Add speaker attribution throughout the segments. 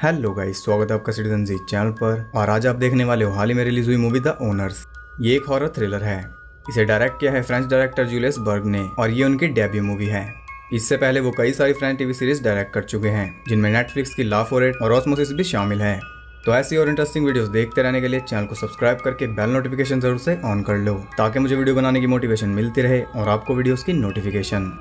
Speaker 1: Hello guys, स्वागत है आपका सिटीजन जी चैनल पर। और आज आप देखने वाले हो हाल ही में रिलीज हुई मूवी द ओनर्स। ये एक हॉरर थ्रिलर है। इसे डायरेक्ट किया है फ्रेंच डायरेक्टर जूलियस बर्ग ने और ये उनकी डेब्यू मूवी है। इससे पहले वो कई सारी फ्रेंच टीवी सीरीज डायरेक्ट कर चुके हैं, जिनमें नेटफ्लिक्स की ला फॉर इट और ऑस्मोसिस भी शामिल है। तो ऐसी और इंटरेस्टिंग वीडियोस देखते रहने के लिए चैनल को सब्सक्राइब करके बेल नोटिफिकेशन जरूर से ऑन कर लो, ताकि मुझे वीडियो बनाने की मोटिवेशन मिलती रहे और आपको वीडियोस की नोटिफिकेशन।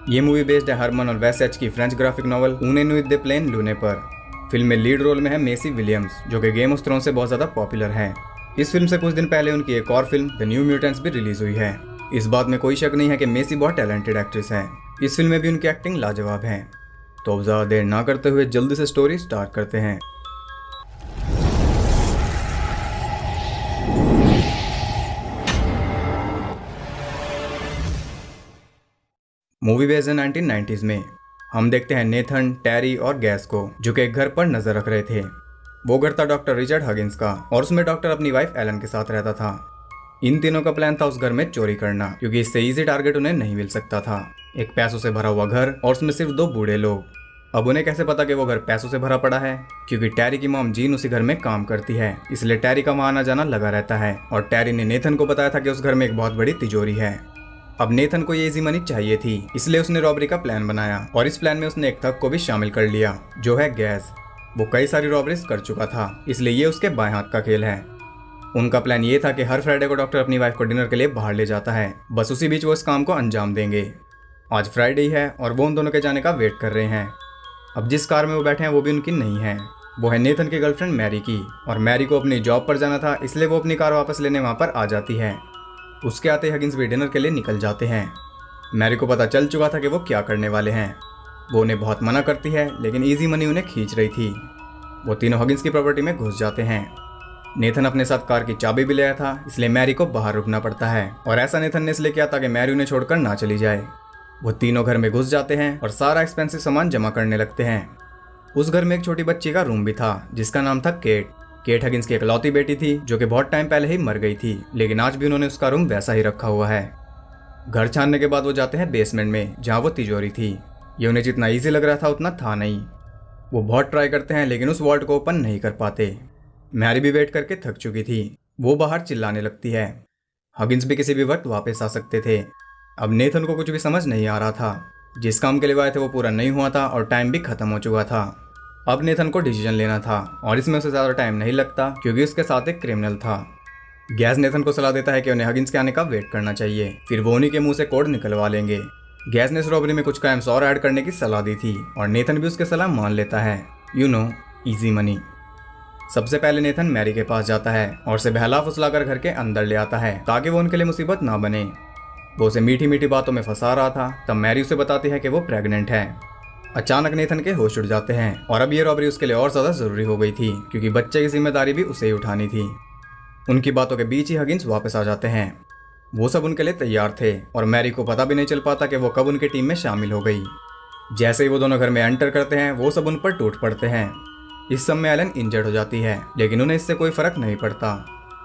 Speaker 1: ये मूवी बेस्ड है हरमन और वेस एच की फ्रेंच ग्राफिक नॉवल ऊने नुई दे प्लेन लूने पर। फिल्म में लीड रोल में है मेसी विलियम्स, जो कि गेम ऑफ थ्रोन्स से बहुत ज़्यादा पॉपुलर है। इस फिल्म से कुछ दिन पहले उनकी एक और फिल्म द न्यू म्यूटेंट्स भी रिलीज हुई है। इस बात में कोई शक नहीं है कि मेसी बहुत टैलेंटेड एक्ट्रेस है। इस फिल्म में भी उनकी एक्टिंग लाजवाब है। तो अब ज़्यादा देर ना करते हुए जल्दी से स्टोरी स्टार्ट करते हैं। मूवी बेस्ड है 1990s में। हम देखते हैं नेथन, टेरी और गैस को, जो कि एक घर पर नजर रख रहे थे। वो घर था डॉक्टर रिचर्ड हगिंस का और उसमें डॉक्टर अपनी वाइफ एलन के साथ रहता था। इन तीनों का प्लान था उस घर में चोरी करना, क्योंकि इससे इजी टारगेट उन्हें नहीं मिल सकता था। एक पैसों से भरा हुआ घर और उसमें सिर्फ दो बूढ़े लोग। अब उन्हें कैसे पता कि वो घर पैसों से भरा पड़ा है? क्योंकि टेरी की मॉम जीन उसी घर में काम करती है, इसलिए टेरी का वहां आना जाना लगा रहता है। और टेरी ने नेथन को बताया था कि उस घर में एक बहुत बड़ी तिजोरी है। अब नेथन को ये इजी मनी चाहिए थी, इसलिए उसने रॉबरी का प्लान बनाया और इस प्लान में उसने एक थग को भी शामिल कर लिया, जो है गैस। वो कई सारी रॉबरीज कर चुका था, इसलिए ये उसके बाएं हाथ का खेल है। उनका प्लान ये था कि हर फ्राइडे को डॉक्टर अपनी वाइफ को डिनर के लिए बाहर ले जाता है, बस उसी बीच वो इस काम को अंजाम देंगे। आज फ्राइडे ही है और वो उन दोनों के जाने का वेट कर रहे हैं। अब जिस कार में वो बैठे हैं वो भी उनकी नहीं है, वो है नेथन की गर्लफ्रेंड मैरी की। और मैरी को अपनी जॉब पर जाना था, इसलिए वो अपनी कार वापस लेने वहाँ पर आ जाती है। उसके आते ही हगिंस भी डिनर के लिए निकल जाते हैं। मैरी को पता चल चुका था कि वो क्या करने वाले हैं। वो उन्हें बहुत मना करती है, लेकिन इजी मनी उन्हें खींच रही थी। वो तीनों हगिंस की प्रॉपर्टी में घुस जाते हैं। नेथन अपने साथ कार की चाबी भी ले आया था, इसलिए मैरी को बाहर रुकना पड़ता है। और ऐसा नेथन ने इसलिए किया ताकि मैरी उन्हें छोड़कर ना चली जाए। वो तीनों घर में घुस जाते हैं और सारा एक्सपेंसिव सामान जमा करने लगते हैं। उस घर में एक छोटी बच्ची का रूम भी था, जिसका नाम था केट। केट हगिंस की इकलौती बेटी थी, जो कि बहुत टाइम पहले ही मर गई थी, लेकिन आज भी उन्होंने उसका रूम वैसा ही रखा हुआ है। घर छानने के बाद वो जाते हैं बेसमेंट में, जहाँ वो तिजोरी थी। ये उन्हें जितना इजी लग रहा था उतना था नहीं। वो बहुत ट्राई करते हैं, लेकिन उस वॉल्ट को ओपन नहीं कर पाते। मैरी भी वेट करके थक चुकी थी। वो बाहर चिल्लाने लगती है। हगिंस भी किसी भी वक्त वापस आ सकते थे। अब नेथन को कुछ भी समझ नहीं आ रहा था। जिस काम के लिए आए थे वो पूरा नहीं हुआ था और टाइम भी खत्म हो चुका था। अब नेथन को डिसीजन लेना था और इसमें उसे ज़्यादा टाइम नहीं लगता, क्योंकि उसके साथ एक क्रिमिनल था। गैस नेथन को सलाह देता है कि उन्हें हगिंस के आने का वेट करना चाहिए, फिर वो उन्हीं के मुंह से कोड निकलवा लेंगे। गैस ने इस रॉबरी में कुछ क्राइम्स और ऐड करने की सलाह दी थी और नेथन भी उसके सलाह मान लेता है। Easy money. सबसे पहले नेथन मैरी के पास जाता है और उसे बहला फुसलाकर घर के अंदर ले आता है, ताकि वो उनके लिए मुसीबत ना बने। वो उसे मीठी मीठी बातों में फंसा रहा था, तब मैरी उसे बताती है कि वो प्रेग्नेंट है। अचानक नेथन के होश उड़ जाते हैं और अब ये रॉबरी उसके लिए और ज़्यादा ज़रूरी हो गई थी, क्योंकि बच्चे की जिम्मेदारी भी उसे ही उठानी थी। उनकी बातों के बीच ही हगिंस वापस आ जाते हैं। वो सब उनके लिए तैयार थे और मैरी को पता भी नहीं चल पाता कि वो कब उनकी टीम में शामिल हो गई। जैसे ही वो दोनों घर में एंटर करते हैं, वो सब उन पर टूट पड़ते हैं। इस सब में एलन इंजर्ड हो जाती है, लेकिन उन्हें इससे कोई फर्क नहीं पड़ता।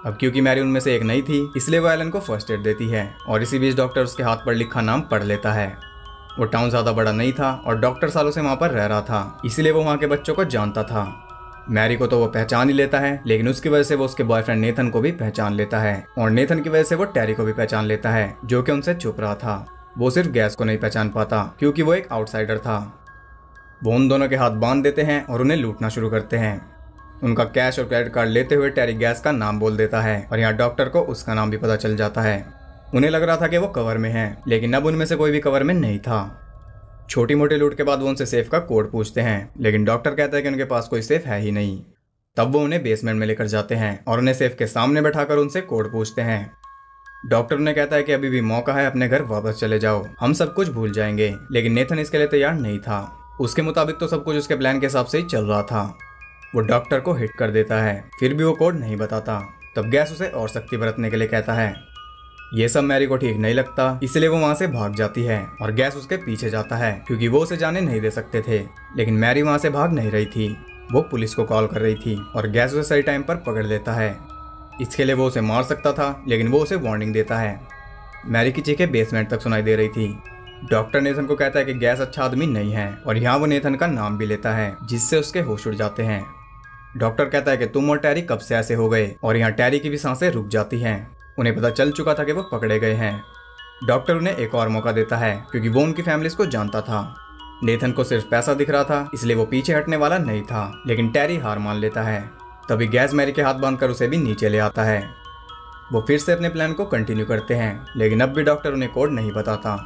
Speaker 1: अब क्योंकि मैरी उनमें से एक नहीं थी, इसलिए वो एलन को फर्स्ट एड देती है और इसी बीच डॉक्टर उसके हाथ पर लिखा नाम पढ़ लेता है। वो टाउन ज़्यादा बड़ा नहीं था और डॉक्टर सालों से वहाँ पर रह रहा था, इसलिए वो वहाँ के बच्चों को जानता था। मैरी को तो वो पहचान ही लेता है, लेकिन उसकी वजह से वो उसके बॉयफ्रेंड नेथन को भी पहचान लेता है और नेथन की वजह से वो टेरी को भी पहचान लेता है, जो कि उनसे छुप रहा था। वो सिर्फ गैस को नहीं पहचान पाता, क्योंकि वो एक आउटसाइडर था। वो उन दोनों के हाथ बांध देते हैं और उन्हें लूटना शुरू करते हैं। उनका कैश और क्रेडिट कार्ड लेते हुए टेरी गैस का नाम बोल देता है और यहाँ डॉक्टर को उसका नाम भी पता चल जाता है। उन्हें लग रहा था कि वो कवर में है, लेकिन अब उनमें से कोई भी कवर में नहीं था। छोटी मोटी लूट के बाद वो उनसे सेफ का कोड पूछते हैं, लेकिन डॉक्टर कहता है कि उनके पास कोई सेफ है ही नहीं। तब वो उन्हें बेसमेंट में लेकर जाते हैं और उन्हें सेफ के सामने बैठाकर उनसे कोड पूछते हैं। डॉक्टर उन्हें कहता है कि अभी भी मौका है, अपने घर वापस चले जाओ, हम सब कुछ भूल जाएंगे। लेकिन नेथन इसके लिए तैयार नहीं था। उसके मुताबिक तो सब कुछ उसके प्लान के हिसाब से ही चल रहा था। वो डॉक्टर को हिट कर देता है, फिर भी वो कोड नहीं बताता। तब गैस उसे और सख्ती बरतने के लिए कहता है। ये सब मैरी को ठीक नहीं लगता, इसलिए वो वहाँ से भाग जाती है और गैस उसके पीछे जाता है, क्योंकि वो उसे जाने नहीं दे सकते थे। लेकिन मैरी वहाँ से भाग नहीं रही थी, वो पुलिस को कॉल कर रही थी और गैस उसे सही टाइम पर पकड़ लेता है। इसके लिए वो उसे मार सकता था, लेकिन वो उसे वार्निंग देता है। मैरी की चीखें बेसमेंट तक सुनाई दे रही थी। डॉक्टर नेथन को कहता है कि गैस अच्छा आदमी नहीं है और यहाँ वो नेथन का नाम भी लेता है, जिससे उसके होश उड़ जाते हैं। डॉक्टर कहता है कि तुम और टैरी कब से ऐसे हो गए, और यहाँ टैरी की भी सांसें रुक जाती हैं। उन्हें पता चल चुका था कि वो पकड़े गए हैं। डॉक्टर उन्हें एक और मौका देता है क्योंकि वो उनकी फैमिलीज को जानता था। नेथन को सिर्फ पैसा दिख रहा था, इसलिए वो पीछे हटने वाला नहीं था, लेकिन टैरी हार मान लेता है। तभी गैस मैरी के हाथ बांधकर उसे भी नीचे ले आता है। वो फिर से अपने प्लान को कंटिन्यू करते हैं, लेकिन अब भी डॉक्टर उन्हें कोड नहीं बताता।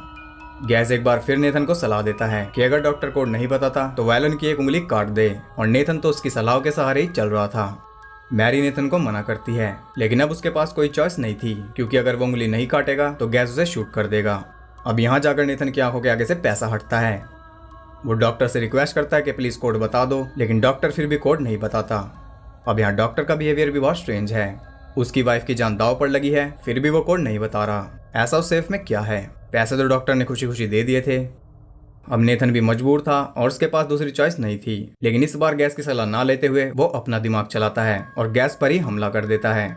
Speaker 1: गैस एक बार फिर नेथन को सलाह देता है कि अगर डॉक्टर कोड नहीं बताता तो वो एलन की एक उंगली काट दे, और नेथन तो उसकी सलाह के सहारे ही चल रहा था। मैरी नेथन को मना करती है, लेकिन अब उसके पास कोई चॉइस नहीं थी, क्योंकि अगर वो उंगली नहीं काटेगा तो गैस उसे शूट कर देगा। अब यहाँ जाकर नेथन की आंखों के आगे से पैसा हटता है। वो डॉक्टर से रिक्वेस्ट करता है कि प्लीज कोड बता दो, लेकिन डॉक्टर फिर भी कोड नहीं बताता। अब यहाँ डॉक्टर का बिहेवियर भी बहुत स्ट्रेंज है। उसकी वाइफ की जान दांव पर लगी है, फिर भी वो कोड नहीं बता रहा। ऐसा उस सेफ में क्या है? पैसे तो डॉक्टर ने खुशी खुशी दे दिए थे। अब नेथन भी मजबूर था और उसके पास दूसरी चॉइस नहीं थी, लेकिन इस बार गैस की सलाह ना लेते हुए वो अपना दिमाग चलाता है और गैस पर ही हमला कर देता है।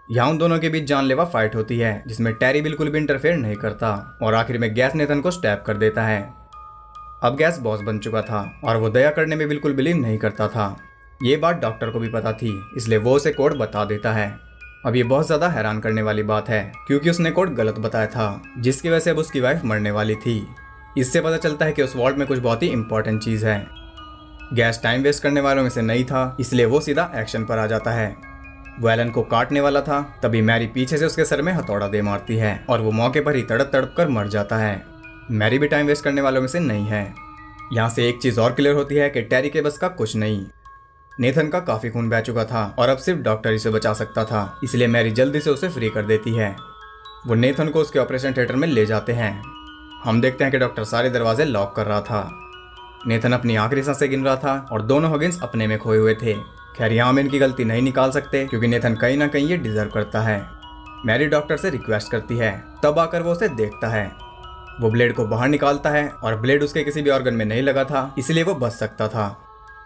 Speaker 1: यहाँ उन दोनों के बीच जानलेवा फाइट होती है, जिसमें टैरी बिल्कुल भी इंटरफेयर नहीं करता, और आखिर में गैस नेथन को स्टैब कर देता है। अब गैस बॉस बन चुका था और वो दया करने में बिल्कुल बिलीव नहीं करता था। ये बात डॉक्टर को भी पता थी, इसलिए वो उसे कोड बता देता है। अब ये बहुत ज्यादा हैरान करने वाली बात है, क्योंकि उसने कोड गलत बताया था, जिसकी वजह से अब उसकी वाइफ मरने वाली थी। इससे पता चलता है कि उस वॉल्ट में कुछ बहुत ही इंपॉर्टेंट चीज है। गैस टाइम वेस्ट करने वालों में से नहीं था, इसलिए वो सीधा एक्शन पर आ जाता है। वो एलन को काटने वाला था, तभी मैरी पीछे से उसके सर में हथौड़ा दे मारती है और वो मौके पर ही तड़प तड़प कर मर जाता है। मैरी भी टाइम वेस्ट करने वालों में से नहीं है। यहाँ से एक चीज और क्लियर होती है कि टैरी के बस का कुछ नहीं। नेथन का काफी खून बह चुका था और अब सिर्फ डॉक्टर इसे बचा सकता था, इसलिए मैरी जल्दी से उसे फ्री कर देती है। वो नेथन को उसके ऑपरेशन थिएटर में ले जाते हैं। हम देखते हैं कि डॉक्टर सारे दरवाजे लॉक कर रहा था। नेथन अपनी आखिरी सांसें गिन रहा था और दोनों हगिंस अपने में खोए हुए थे। खैर यहाँ हम इनकी गलती नहीं निकाल सकते, क्योंकि नेथन कहीं ना कहीं ये डिजर्व करता है। मैरी डॉक्टर से रिक्वेस्ट करती है, तब आकर वो उसे देखता है। वो ब्लेड को बाहर निकालता है और ब्लेड उसके किसी भी ऑर्गन में नहीं लगा था, इसलिए वो बच सकता था।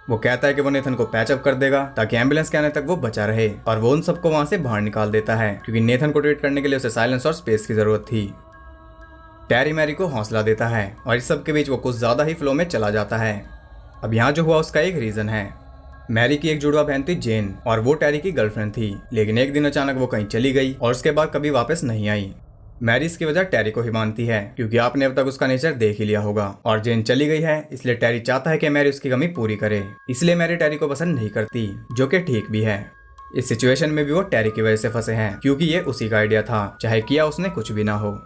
Speaker 1: वो कहता है कि वो नेथन को पैचअप कर देगा ताकि एम्बुलेंस के आने तक वो बचा रहे, और वो उन सबको वहां से बाहर निकाल देता है, क्योंकि नेथन को ट्रीट करने के लिए उसे साइलेंस और स्पेस की जरूरत थी। टैरी मैरी को हौसला देता है और इस सब के बीच वो कुछ ज्यादा ही फ्लो में चला जाता है। अब यहाँ जो हुआ उसका एक रीजन है। मैरी की एक जुड़वा बहन थी जेन, और वो टैरी की गर्लफ्रेंड थी, लेकिन एक दिन अचानक वो कहीं चली गई और उसके बाद कभी वापस नहीं आई। मैरी इसकी वजह टैरी को ही मानती है, क्योंकि आपने अब तक उसका नेचर देख ही लिया होगा, और जेन चली गई है, इसलिए टैरी चाहता है कि मैरी उसकी कमी पूरी करे। इसलिए मैरी टैरी को पसंद नहीं करती, जो कि ठीक भी है। इस सिचुएशन में भी वो टैरी की वजह से फंसे हैं, क्योंकि ये उसी का आइडिया था, चाहे किया उसने कुछ भी ना हो।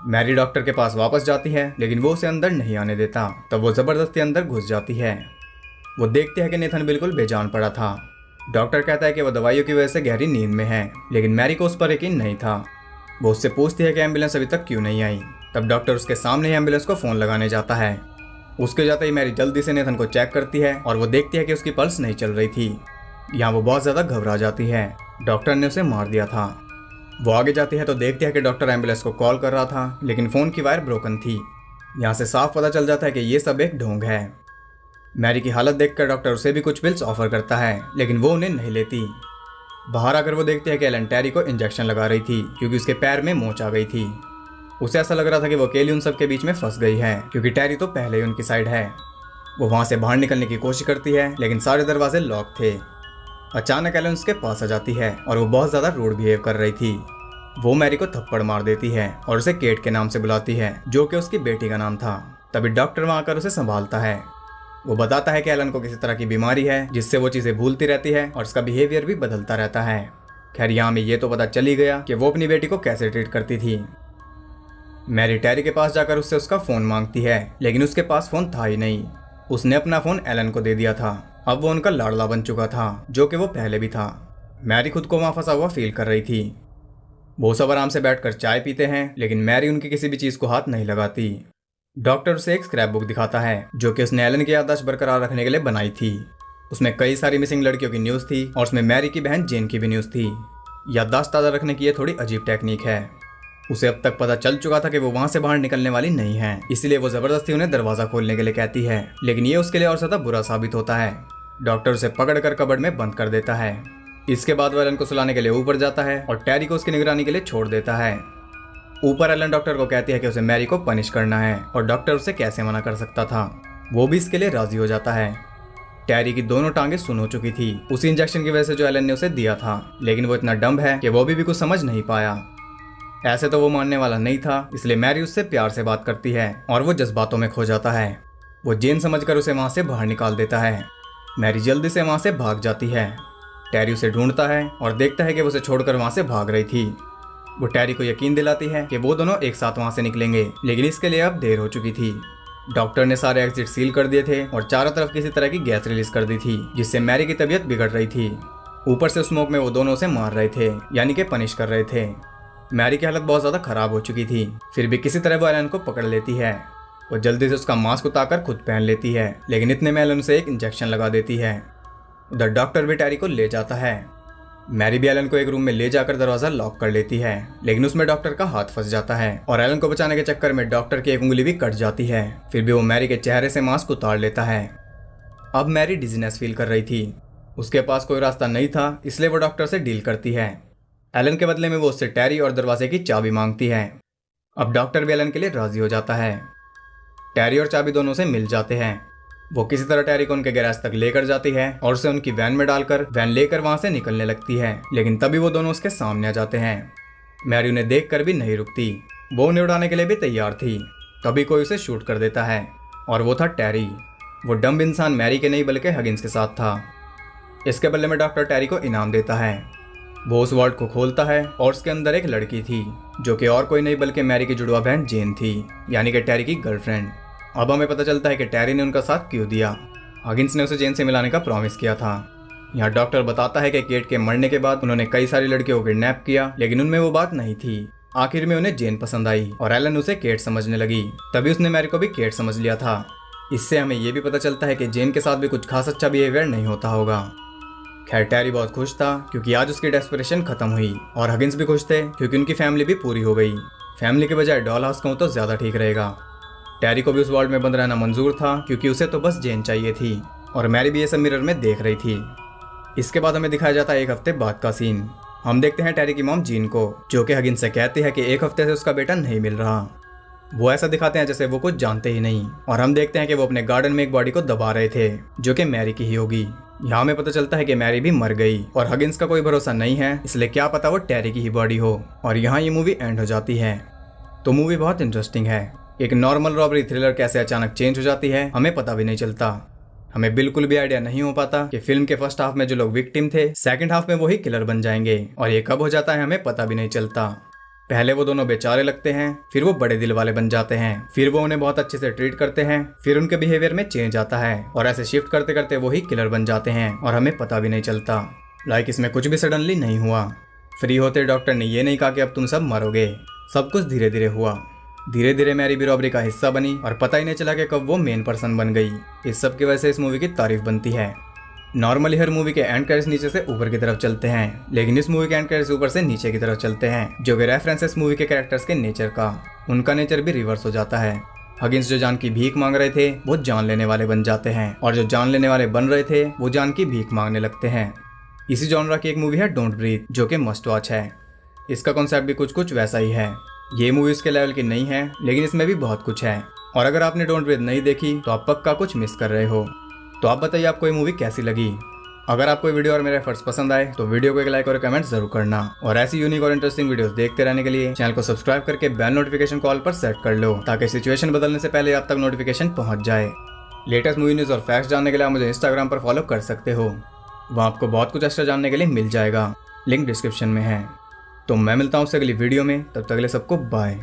Speaker 1: मैरी डॉक्टर के पास वापस जाती है, लेकिन वो उसे अंदर नहीं आने देता। तब वो जबरदस्ती अंदर घुस जाती है। वो देखती है कि नेथन बिल्कुल बेजान पड़ा था। डॉक्टर कहता है कि वो दवाइयों की वजह से गहरी नींद में है, लेकिन मैरी को उस पर यकीन नहीं था। वो उससे पूछती है कि एम्बुलेंस अभी तक क्यों नहीं आई। तब डॉक्टर उसके सामने ही एम्बुलेंस को फोन लगाने जाता है। उसके जाते ही मैरी जल्दी से नेथन को चेक करती है और वो देखती है कि उसकी पल्स नहीं चल रही थी। यहाँ वो बहुत ज्यादा घबरा जाती है। डॉक्टर ने उसे मार दिया था। वो आगे जाती है तो देखती है कि डॉक्टर एम्बुलेंस को कॉल कर रहा था, लेकिन फोन की वायर ब्रोकन थी। यहाँ से साफ पता चल जाता है कि ये सब एक ढोंग है। मैरी की हालत देखकर डॉक्टर उसे भी कुछ पिल्स ऑफर करता है, लेकिन वो उन्हें नहीं लेती। बाहर आकर वो देखती है कि एलन टैरी को इंजेक्शन लगा रही थी, क्योंकि उसके पैर में मोच आ गई थी। उसे ऐसा लग रहा था कि वो अकेली उन सब के बीच में फंस गई है, क्योंकि टैरी तो पहले ही उनकी साइड है। वो वहां से बाहर निकलने की कोशिश करती है, लेकिन सारे दरवाजे लॉक थे। अचानक एलन उसके पास आ जाती है और वो बहुत ज्यादा रूड बिहेव कर रही थी। वो मैरी को थप्पड़ मार देती है और उसे केट के नाम से बुलाती है, जो कि उसकी बेटी का नाम था। तभी डॉक्टर वहां आकर उसे संभालता है। वो बताता है कि एलन को किसी तरह की बीमारी है, जिससे वो चीजें भूलती रहती है और उसका बिहेवियर भी बदलता रहता है। खैर यहाँ में ये तो पता चल ही गया कि वो अपनी बेटी को कैसे ट्रीट करती थी। मैरी टैरी के पास जाकर उससे उसका फोन मांगती है, लेकिन उसके पास फोन था ही नहीं। उसने अपना फोन एलन को दे दिया था। अब वो उनका लाडला बन चुका था, जो कि वो पहले भी था। मैरी खुद को वहां फंसा हुआ फील कर रही थी। वो सब आराम से बैठकर चाय पीते हैं, लेकिन मैरी उनकी किसी भी चीज को हाथ नहीं लगाती। डॉक्टर उसे एक स्क्रैप बुक दिखाता है, जो कि उसने एलन की याददाश्त बरकरार रखने के लिए बनाई थी। उसमें कई सारी मिसिंग लड़कियों की न्यूज थी और उसमें मैरी की बहन जेन की भी न्यूज थी। याददाश्त ताज़ा रखने की ये थोड़ी अजीब टेक्निक है। उसे अब तक पता चल चुका था कि वो वहां से बाहर निकलने वाली नहीं है, इसलिए वो जबरदस्ती उन्हें दरवाजा खोलने के लिए कहती है, लेकिन ये उसके लिए और ज्यादा बुरा साबित होता है। डॉक्टर उसे पकड़कर कबर्ड में बंद कर देता है। इसके बाद वो एलन को सुलाने के लिए ऊपर जाता है और टैरी को उसकी निगरानी के लिए छोड़ देता है। ऊपर एलन डॉक्टर को कहती है कि उसे मैरी को पनिश करना है और डॉक्टर उसे कैसे मना कर सकता था। वो भी इसके लिए राजी हो जाता है। टैरी की दोनों टांगे सुन हो चुकी थी उसी इंजेक्शन की वजह से जो एलन ने उसे दिया था, लेकिन वो इतना डम्ब है कि वो भी कुछ समझ नहीं पाया। ऐसे तो वो मानने वाला नहीं था, इसलिए मैरी उससे प्यार से बात करती है और वो जज्बातों में खो जाता है। वो जेन समझकर उसे वहां से बाहर निकाल देता है। मैरी जल्दी से वहां से भाग जाती है। टैरी उसे ढूंढता है और देखता है कि वो उसे छोड़कर वहां से भाग रही थी। वो टैरी को यकीन दिलाती है कि वो दोनों एक साथ वहां से निकलेंगे, लेकिन इसके लिए अब देर हो चुकी थी। डॉक्टर ने सारे एग्जिट सील कर दिए थे और चारों तरफ किसी तरह की गैस रिलीज कर दी थी, जिससे मैरी की तबीयत बिगड़ रही थी। ऊपर से स्मोक में वो दोनों उसे मार रहे थे, यानी कि पनिश कर रहे थे। मैरी की हालत बहुत ज्यादा खराब हो चुकी थी, फिर भी किसी तरह वो एलन को पकड़ लेती है। वो जल्दी से उसका मास्क उतारकर खुद पहन लेती है, लेकिन इतने में एलन उसे एक इंजेक्शन लगा देती है। उधर डॉक्टर भी टैरी को ले जाता है। मैरी भी एलन को एक रूम में ले जाकर दरवाजा लॉक कर लेती है, लेकिन उसमें डॉक्टर का हाथ फंस जाता है और एलन को बचाने के चक्कर में डॉक्टर की एक उंगली भी कट जाती है। फिर भी वो मैरी के चेहरे से मास्क उतार लेता है। अब मैरी डिजीनेस फील कर रही थी। उसके पास कोई रास्ता नहीं था, इसलिए वो डॉक्टर से डील करती है। एलन के बदले में वो उससे टैरी और दरवाजे की चाबी मांगती है। अब डॉक्टर भी एलन के लिए राजी हो जाता है। टैरी और चाबी दोनों से मिल जाते हैं। वो किसी तरह टैरी को उनके गैराज तक लेकर जाती है और उसे उनकी वैन में डालकर वैन लेकर वहां से निकलने लगती है, लेकिन तभी वो दोनों उसके सामने आ जाते हैं। मैरी उन्हें देखकर भी नहीं रुकती। वो उन्हें उड़ाने के लिए भी तैयार थी। तभी कोई उसे शूट कर देता है और वो था टैरी। वो डम्ब इंसान मैरी के नहीं बल्कि हगिंस के साथ था। इसके बदले में डॉक्टर टैरी को इनाम देता है। वो उस वार्ड को खोलता है और उसके अंदर एक लड़की थी, जो कि और कोई नहीं बल्कि मैरी की जुड़वा बहन जेन थी, यानी कि टैरी की गर्लफ्रेंड। अब हमें पता चलता है कि टैरी ने उनका साथ क्यों दिया। हगिंस ने उसे जेन से मिलाने का प्रॉमिस किया था। यहाँ डॉक्टर बताता है कि केट के मरने के बाद उन्होंने कई सारी लड़कियों को किडनैप किया, लेकिन उनमें वो बात नहीं थी। आखिर में उन्हें जेन पसंद आई और एलन उसे केट समझने लगी। तभी उसने मैरी को भी केट समझ लिया था। इससे हमें ये भी पता चलता है कि जेन के साथ भी कुछ खास अच्छा बिहेवियर नहीं होता होगा। खैर टैरी बहुत खुश था क्योंकि आज उसकी डेस्परेशन खत्म हुई, और हगिंस भी खुश थे क्योंकि उनकी फैमिली भी पूरी हो गई। फैमिली के बजाय डॉल हाउस कहूँ तो ज्यादा ठीक रहेगा। टैरी को भी उस वर्ल्ड में बंद रहना मंजूर था क्योंकि उसे तो बस जेन चाहिए थी, और मैरी भी ये सब मिरर में देख रही थी। इसके बाद हमें दिखाया जाता है एक हफ्ते बाद का सीन। हम देखते हैं टैरी की मॉम जीन को, जो कि हगिंस से कहती है कि एक हफ्ते से उसका बेटा नहीं मिल रहा। वो ऐसा दिखाते हैं जैसे वो कुछ जानते ही नहीं, और हम देखते हैं कि वो अपने गार्डन में एक बॉडी को दबा रहे थे, जो कि मैरी की ही होगी। यहाँ हमें पता चलता है कि मैरी भी मर गई और हगिंस का कोई भरोसा नहीं है, इसलिए क्या पता वो टैरी की ही बॉडी हो। और यहाँ ये मूवी एंड हो जाती है। तो मूवी बहुत इंटरेस्टिंग है। एक नॉर्मल रॉबरी थ्रिलर कैसे अचानक चेंज हो जाती है हमें पता भी नहीं चलता। हमें बिल्कुल भी आइडिया नहीं हो पाता कि फिल्म के फर्स्ट हाफ में जो लोग विक्टिम थे, सेकंड हाफ में वही किलर बन जाएंगे, और ये कब हो जाता है हमें पता भी नहीं चलता। पहले वो दोनों बेचारे लगते हैं, फिर वो बड़े दिल वाले बन जाते हैं, फिर वो उन्हें बहुत अच्छे से ट्रीट करते हैं, फिर उनके बिहेवियर में चेंज आता है, और ऐसे शिफ्ट करते करते वही किलर बन जाते हैं और हमें पता भी नहीं चलता। लाइक इसमें कुछ भी सडनली नहीं हुआ। फ्री होते डॉक्टर ने ये नहीं कहा कि अब तुम सब मरोगे। सब कुछ धीरे धीरे हुआ। धीरे धीरे मैरी भी रॉबरी का हिस्सा बनी और पता ही नहीं चला कि कब वो मेन पर्सन बन गई। इस सब की वजह से इस मूवी की तारीफ बनती है। नॉर्मली हर मूवी के एंड क्रेडिट्स नीचे से ऊपर की तरफ चलते हैं, लेकिन इस मूवी के एंड क्रेडिट्स ऊपर से नीचे की तरफ चलते हैं, जो कि रेफरेंस मूवी के कैरेक्टर्स के नेचर का। उनका नेचर भी रिवर्स हो जाता है। हगिंस जो जान की भीख मांग रहे थे वो जान लेने वाले बन जाते हैं, और जो जान लेने वाले बन रहे थे वो जान की भीख मांगने लगते हैं। इसी जॉनरा की एक मूवी है डोंट ब्रीथ, जो कि मस्ट वॉच है। इसका कॉन्सेप्ट भी कुछ कुछ वैसा ही है। ये मूवी उसके लेवल की नहीं है, लेकिन इसमें भी बहुत कुछ है, और अगर आपने डोंट ब्रीथ नहीं देखी तो आप पक्का कुछ मिस कर रहे हो। तो आप बताइए आपको ये मूवी कैसी लगी। अगर आपको ये वीडियो और मेरे एफर्ट्स पसंद आए तो वीडियो को एक लाइक और कमेंट जरूर करना, और ऐसी यूनिक और इंटरेस्टिंग वीडियोस देखते रहने के लिए चैनल को सब्सक्राइब करके बेल नोटिफिकेशन कॉल पर सेट कर लो, ताकि सिचुएशन बदलने से पहले आप तक नोटिफिकेशन पहुंच जाए। लेटेस्ट मूवी न्यूज़ और फैक्ट्स जानने के लिए आप मुझे इंस्टाग्राम पर फॉलो कर सकते हो। वहाँ आपको बहुत कुछ एक्स्ट्रा जानने के लिए मिल जाएगा, लिंक डिस्क्रिप्शन में है। तो मैं मिलता हूँ आपसे अगली वीडियो में, तब तक के लिए सबको बाय।